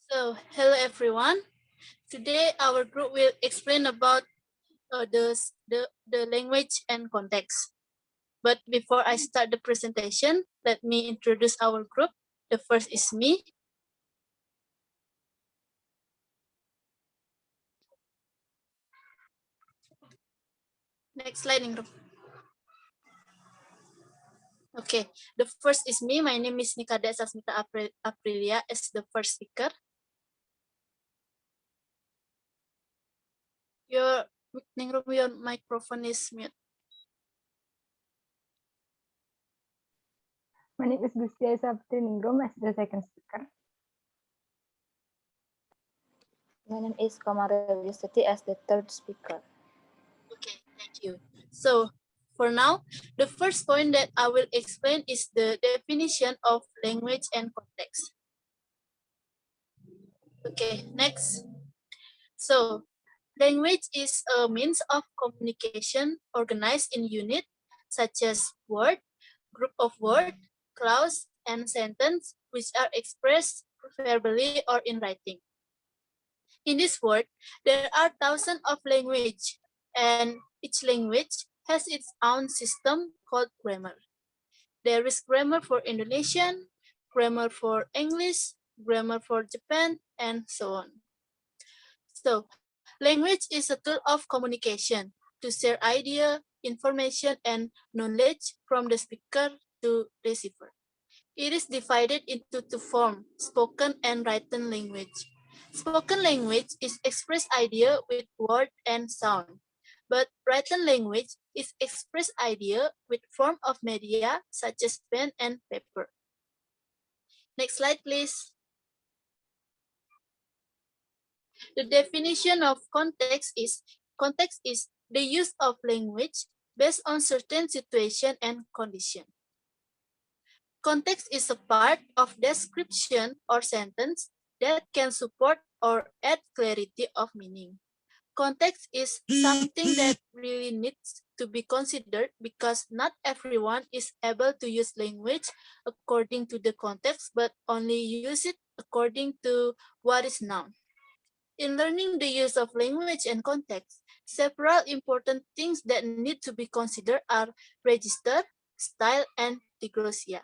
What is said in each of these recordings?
Hello everyone. Today our group will explain about the language and context. But before I start the presentation, let me introduce our group. The first is me. Next slide, Ningrum. Okay, the first is me. My name is Kadek Sasmitha Aprilia as the first speaker. Ningrum, your microphone is mute. My name is Gusti Savitri Ningrum as the second speaker. My name is Komang Ria Widyastuti as the third speaker. Okay, thank you. So for now, the first point that I will explain is the definition of language and context. Okay, next. So language is a means of communication organized in units such as word, group of word, clause, and sentence, which are expressed verbally or in writing. In this world, there are thousands of languages, and each language has its own system called grammar. There is grammar for Indonesian, grammar for English, grammar for Japan, and so on. So, language is a tool of communication to share idea, information, and knowledge from the speaker to receiver. It is divided into two forms, spoken and written language. Spoken language is express idea with word and sound, but written language is express idea with form of media such as pen and paper. Next slide, please. The definition of context is the use of language based on certain situation and condition. Context is a part of description or sentence that can support or add clarity of meaning. Context is something that really needs to be considered because not everyone is able to use language according to the context, but only use it according to what is known. In learning the use of language and context, several important things that need to be considered are register, style, and diglosia.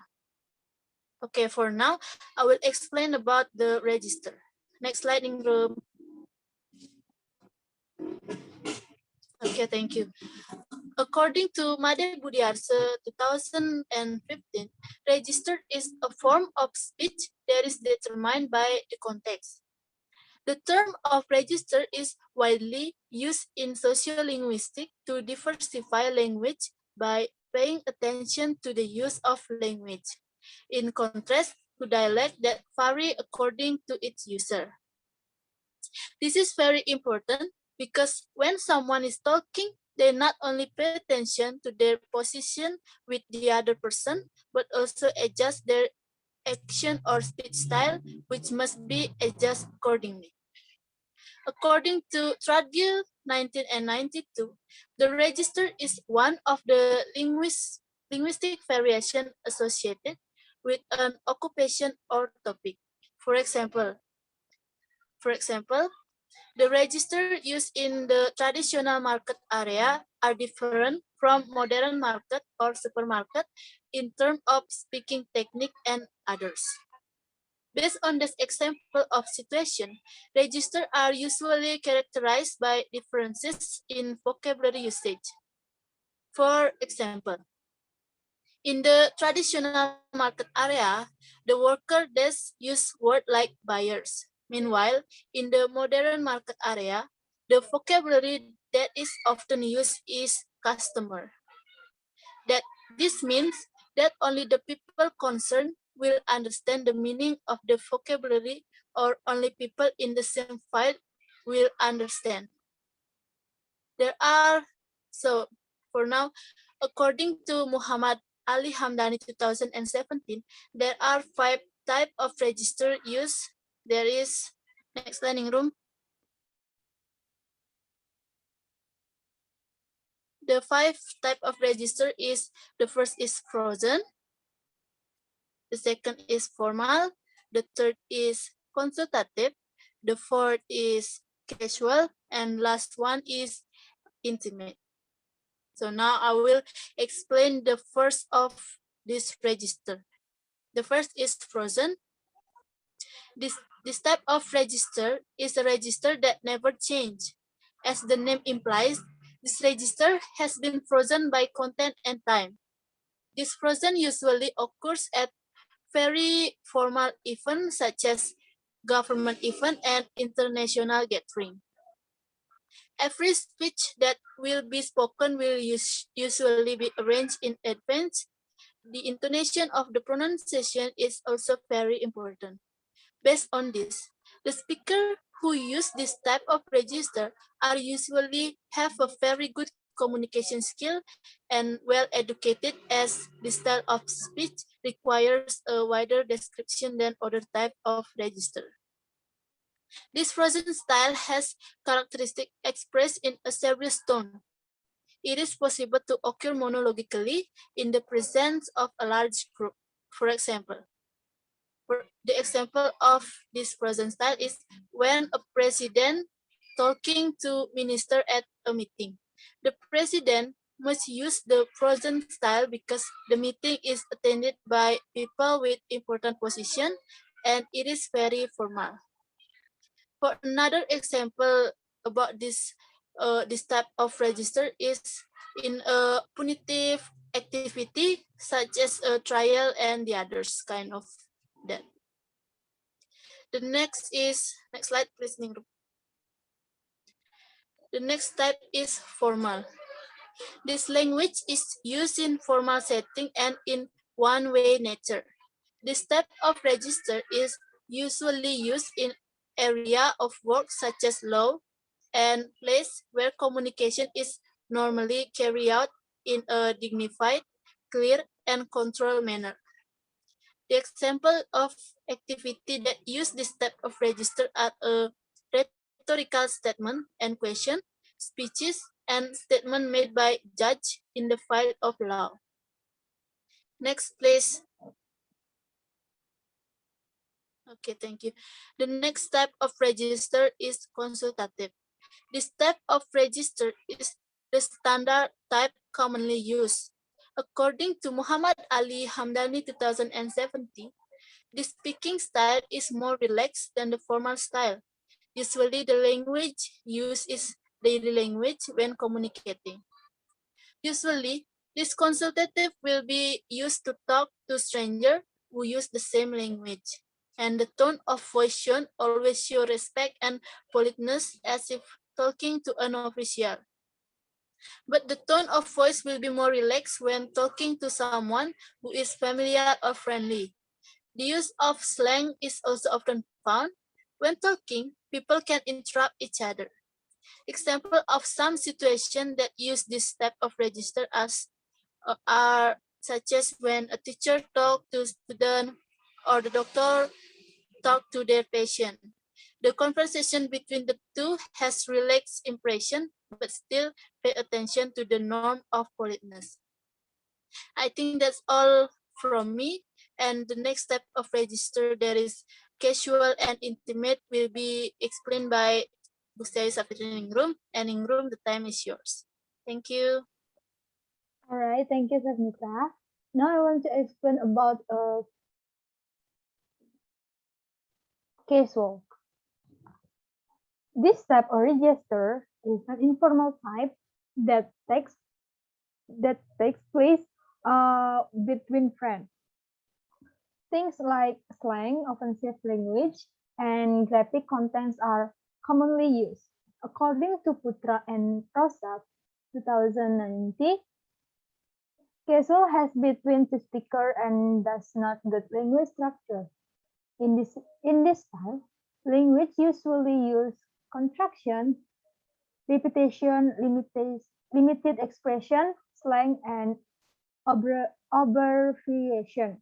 Okay, for now, I will explain about the register. Next slide, Ningrum. Okay, thank you. According to Made Budiarse 2015, register is a form of speech that is determined by the context. The term of register is widely used in sociolinguistics to diversify language by paying attention to the use of language, in contrast to dialect that vary according to its user. This is very important because when someone is talking, they not only pay attention to their position with the other person, but also adjust their action or speech style, which must be adjusted accordingly. According to Tradil 1992, the register is one of the linguistic variation associated with an occupation or topic. For example, the register used in the traditional market area are different from modern market or supermarket in terms of speaking technique and others. Based on this example of situation, registers are usually characterized by differences in vocabulary usage. For example, in the traditional market area, the worker does use words like buyers. Meanwhile, in the modern market area, the vocabulary that is often used is customer. This means that only the people concerned will understand the meaning of the vocabulary, or only people in the same field will understand. For now, according to Muhammad Ali Hamdani 2017, there are 5 types of register used. There is, next slide, Ningrum. The 5 type of register is, the first is frozen, the second is formal, the third is consultative, the fourth is casual, and last one is intimate. So now I will explain the first of this register. The first is frozen. This type of register is a register that never change. As the name implies, this register has been frozen by content and time. This frozen usually occurs at very formal events such as government event and international gathering. Every speech that will be spoken will usually be arranged in advance. The intonation of the pronunciation is also very important. Based on this, the speaker who use this type of register are usually have a very good communication skill and well educated, as this style of speech requires a wider description than other type of register. This frozen style has characteristic expressed in a serious tone. It is possible to occur monologically in the presence of a large group. For example, the example of this frozen style is when a president talking to minister at a meeting. The president must use the frozen style because the meeting is attended by people with important position and it is very formal. For another example about this type of register is in a punitive activity such as a trial and the others kind of that. The next slide, please, Ningrum. The next type is formal. This language is used in formal setting and in one-way nature. This type of register is usually used in area of work such as law and place where communication is normally carried out in a dignified, clear, and controlled manner. The example of activity that use this type of register are a rhetorical statement and question, speeches, and statement made by judge in the field of law. Next, please. Okay, thank you. The next type of register is consultative. This type of register is the standard type commonly used. According to Muhammad Ali Hamdani 2070, the speaking style is more relaxed than the formal style. Usually the language used is daily language when communicating. Usually, this consultative will be used to talk to strangers who use the same language. And the tone of voice should always show respect and politeness as if talking to an official. But the tone of voice will be more relaxed when talking to someone who is familiar or friendly. The use of slang is also often found. When talking, people can interrupt each other. Example of some situations that use this type of register are such as when a teacher talk to student or the doctor talk to their patient. The conversation between the two has relaxed impression, but still pay attention to the norm of politeness. I think that's all from me. And the next step of register that is casual and intimate will be explained by Gusti Savitri Ningrum. And Ningrum, the time is yours. Thank you. All right, thank you, Sasmitha. Now I want to explain about casual. This type of register is an informal type that takes place between friends. Things like slang, offensive language, and graphic contents are commonly used. According to Putra and Prasad, 2090, casual has between the speaker and does not good language structure. In this style, language usually use contraction, repetition, limited expression, slang, and abbreviation.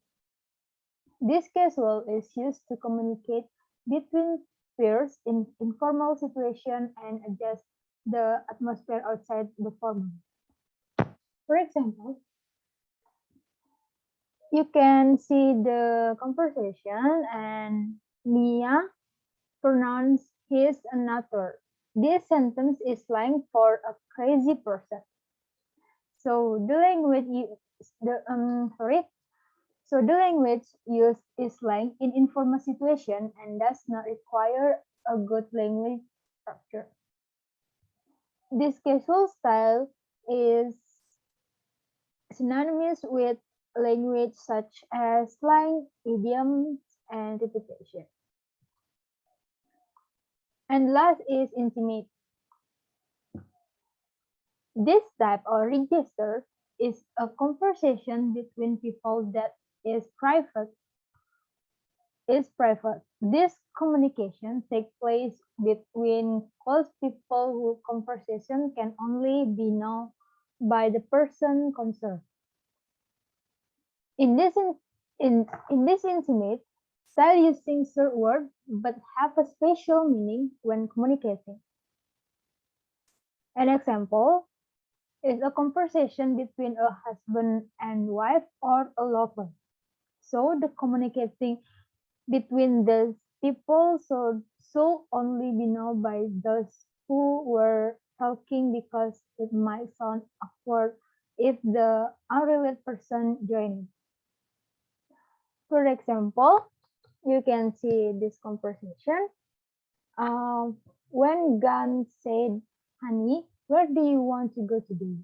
This casual is used to communicate between peers in informal situation and adjust the atmosphere outside the formal. For example, you can see the conversation and Nia pronounce his another. This sentence is slang for a crazy person. So the language the language used is slang in informal situation and does not require a good language structure. This casual style is synonymous with language such as slang, idioms, and repetition. And last is intimate. This type of register is a conversation between people that is private. This communication takes place between close people whose conversation can only be known by the person concerned. In this intimate style using short words but have a special meaning when communicating. An example is a conversation between a husband and wife or a lover. So the communicating between these people should only be known by those who were talking because it might sound awkward if the unrelated person joined. For example, you can see this conversation. When Gan said, "Honey, where do you want to go today?"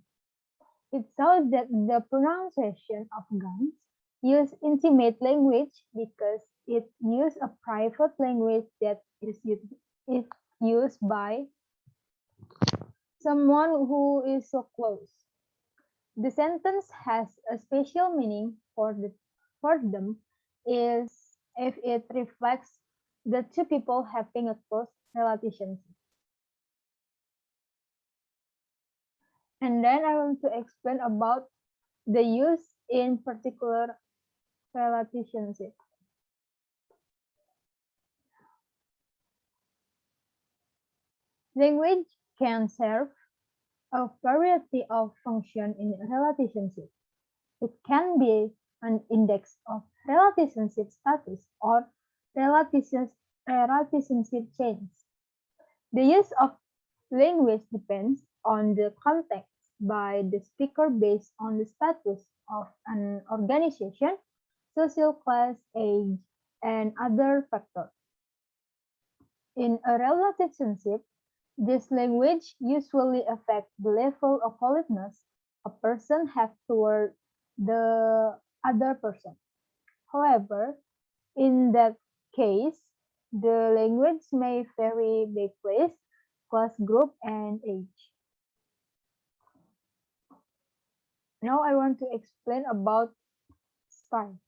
It shows that the pronunciation of Gans use intimate language because it uses a private language that is used by someone who is so close. The sentence has a special meaning for them is if it reflects the two people having a close relationship. And then I want to explain about the use in particular relationship. Language can serve a variety of functions in a relationship. It can be an index of relationship status or relationship change. The use of language depends on the context by the speaker based on the status of an organization, social class, age, and other factors. In a relationship, this language usually affects the level of politeness a person has toward the other person. However, in that case, the language may vary by place, class group, and age. Now I want to explain about style.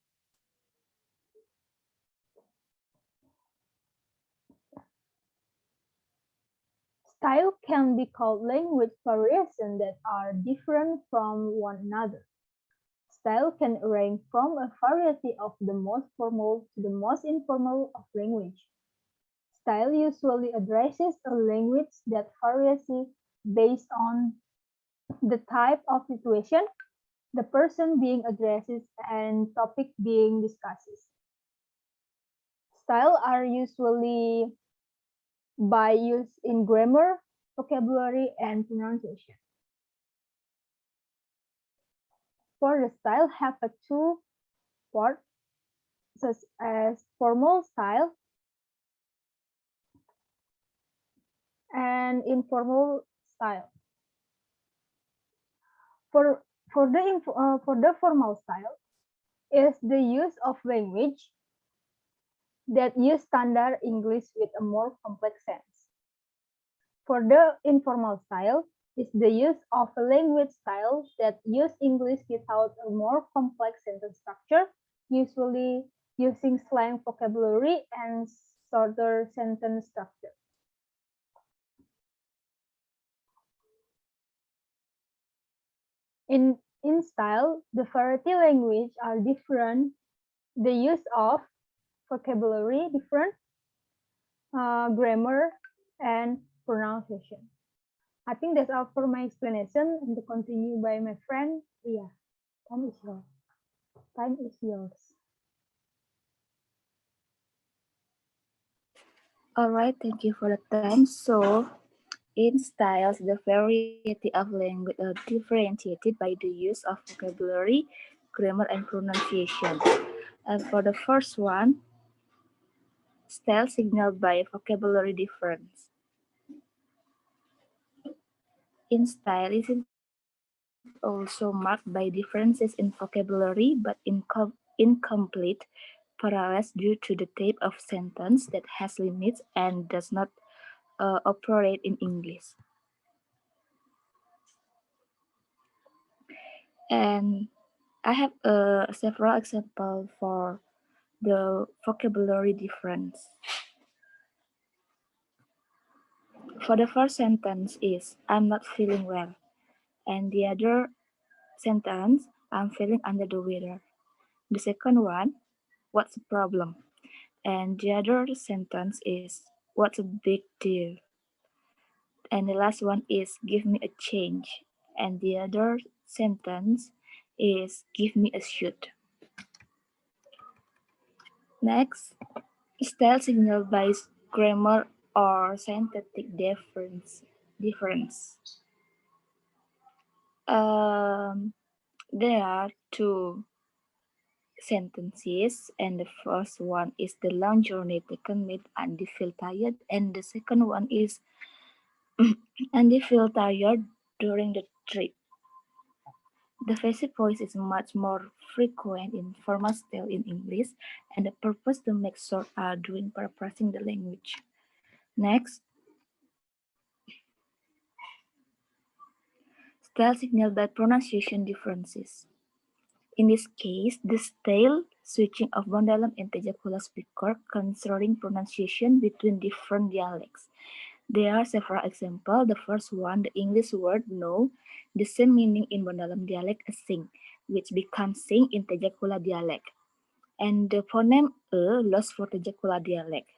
Style can be called language variations that are different from one another. Style can range from a variety of the most formal to the most informal of language. Style usually addresses a language that varies based on the type of situation, the person being addressed, and topic being discussed. Style are usually by use in grammar, vocabulary, and pronunciation. For the style have a two part such as formal style and informal style. For the formal style is the use of language that use standard English with a more complex sense. For the informal style is the use of a language style that use English without a more complex sentence structure, usually using slang vocabulary and shorter sentence structure. In style, the variety language are different. The use of vocabulary different, grammar, and pronunciation. I think that's all for my explanation and to continue by my friend Ria. Time is yours. Time is yours. All right, thank you for the time. So, in styles, the variety of language are differentiated by the use of vocabulary, grammar, and pronunciation. And for the first one, style signaled by vocabulary difference. In style is also marked by differences in vocabulary but incomplete parallels due to the type of sentence that has limits and does not operate in English. And I have several examples for the vocabulary difference. For the first sentence is I'm not feeling well, and the other sentence I'm feeling under the weather. The second one, what's the problem? And the other sentence is what's a big deal? And the last one is give me a change. And the other sentence is give me a shoot. Next, style signal by grammar or synthetic difference. Um, there are two sentences, and the first one is the long journey taken made Andy feel tired, and the second one is Andy feel tired during the trip. The passive voice is much more frequent in formal style in English, and the purpose to make short are doing paraphrasing the language. Next, style signal by pronunciation differences. In this case, the style switching of Bondalam and Tejakula speaker concerning pronunciation between different dialects. There are several examples. The first one, the English word no, the same meaning in Bondalam dialect as sing, which becomes sing in Tejakula dialect. And the phoneme lost for Tejakula dialect.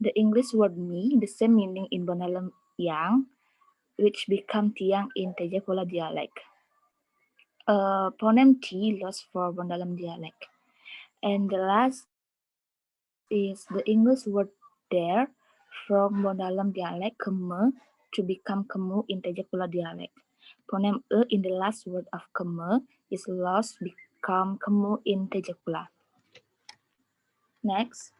The English word me, the same meaning in Bondalam yang, which become tiang in Tejakula dialect. Phoneme T lost for Bondalam dialect. And the last is the English word there from Bondalam dialect keme to become kemu in Tejakula dialect. Phoneme in the last word of keme is lost become kemu in Tejakula. Next,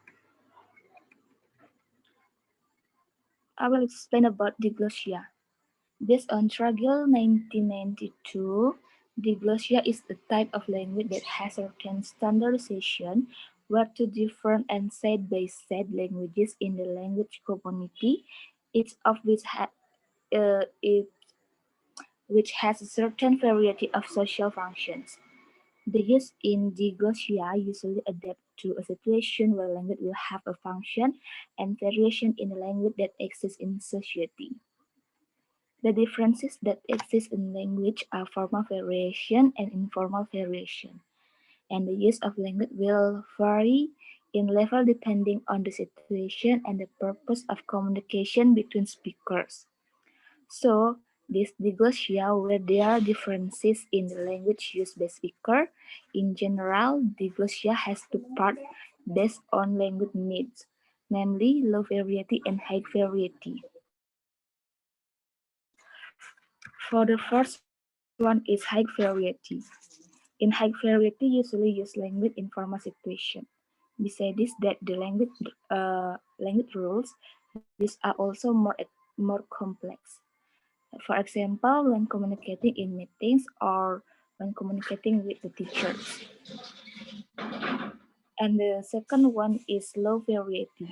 I will explain about diglossia. Based on Tragil 1992, diglossia is a type of language that has certain standardization where two different and side-by-side languages in the language community, each of which, uh, it, which has a certain variety of social functions. The use in diglossia usually adapt to a situation where language will have a function and variation in the language that exists in society. The differences that exist in language are formal variation and informal variation, and the use of language will vary in level depending on the situation and the purpose of communication between speakers. So, this diglossia, where there are differences in the language used by speaker, in general, diglossia has two parts based on language needs, namely low variety and high variety. For the first one is high variety. In high variety, usually use language in formal situation. Besides this, that the language rules these are also more complex. For example, when communicating in meetings or when communicating with the teachers. And the second one is low variety.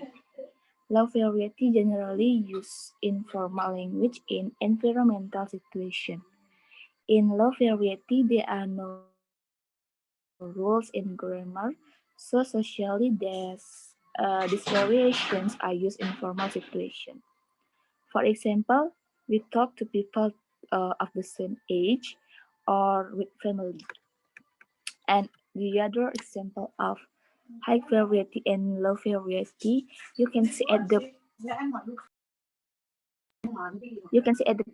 Low variety generally used in formal language in environmental situation. In low variety, there are no rules in grammar, so socially these variations are used in formal situation. For example, we talk to people of the same age or with family. And the other example of high variety and low variety, you can see at the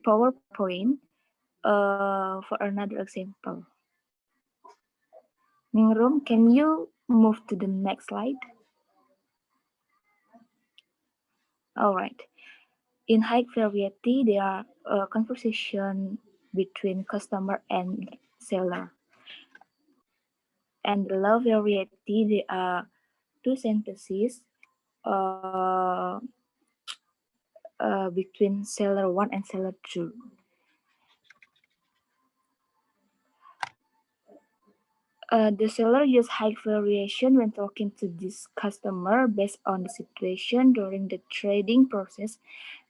PowerPoint for another example. Ningrum, can you move to the next slide? All right. In high variety, there are conversation between customer and seller. And the low variety, there are two sentences uh, between seller 1 and seller 2. The seller use high variation when talking to this customer based on the situation during the trading process,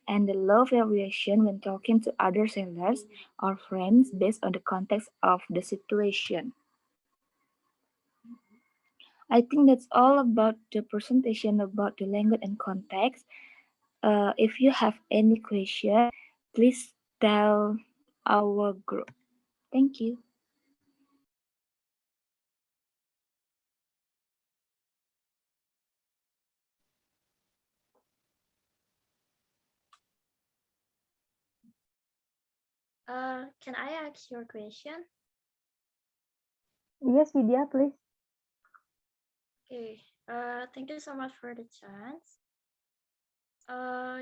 and the low variation when talking to other sellers or friends based on the context of the situation. I think that's all about the presentation about the language and context. If you have any question, please tell our group. Thank you. Can I ask your question? Yes, Vidya, please. Okay. Thank you so much for the chance.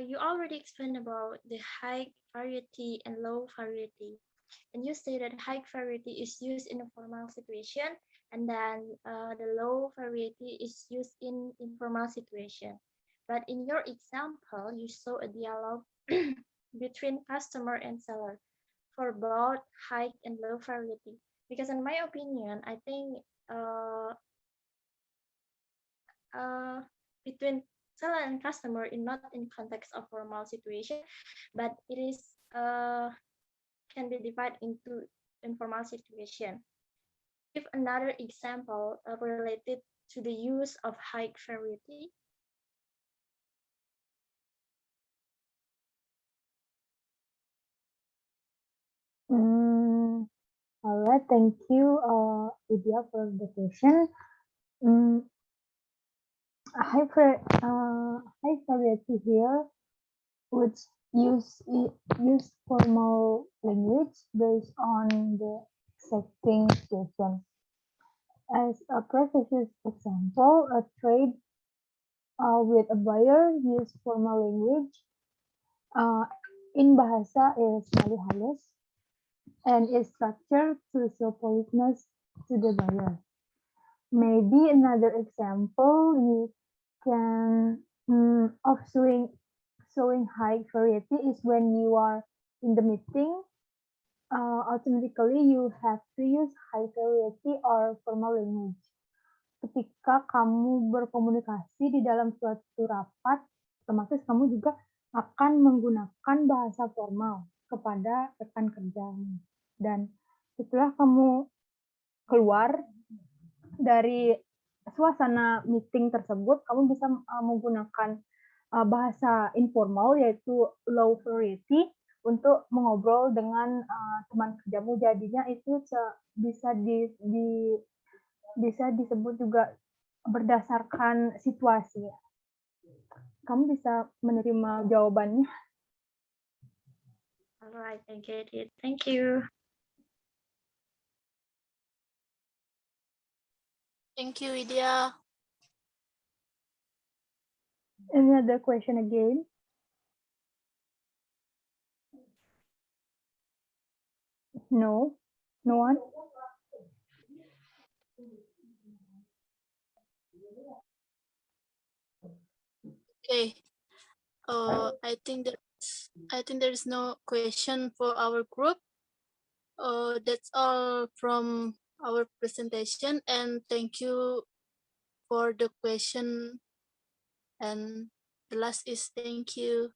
You already explained about the high variety and low variety, and you say that high variety is used in a formal situation, and then the low variety is used in informal situation. But in your example, you saw a dialogue between customer and seller for both high and low variety. Because in my opinion, I think uh, uh, between seller and customer is not in context of formal situation, but it is can be divided into informal situation. Give another example related to the use of high variety. All right, thank you, Vidya, for the question. Mm, high variety here, which use formal language based on the setting situation. As a previous example, a trade with a buyer use formal language uh, in bahasa is halus and is structured to show politeness to the buyer. Maybe another example you can of showing high variety is when you are in the meeting. Automatically you have to use high variety or formal language. Ketika kamu berkomunikasi di dalam suatu rapat, otomatis kamu juga akan menggunakan bahasa formal kepada rekan kerjamu. Dan setelah kamu keluar dari suasana meeting tersebut, kamu bisa menggunakan bahasa informal yaitu low variety untuk mengobrol dengan teman kerjamu. Jadinya itu bisa bisa disebut juga berdasarkan situasi. Kamu bisa menerima jawabannya. All right, I get it. Thank you. Thank you, Widya. Any other question again? No? No one? Okay. I think there is no question for our group. That's all from our presentation, and thank you for the question. And the last is thank you.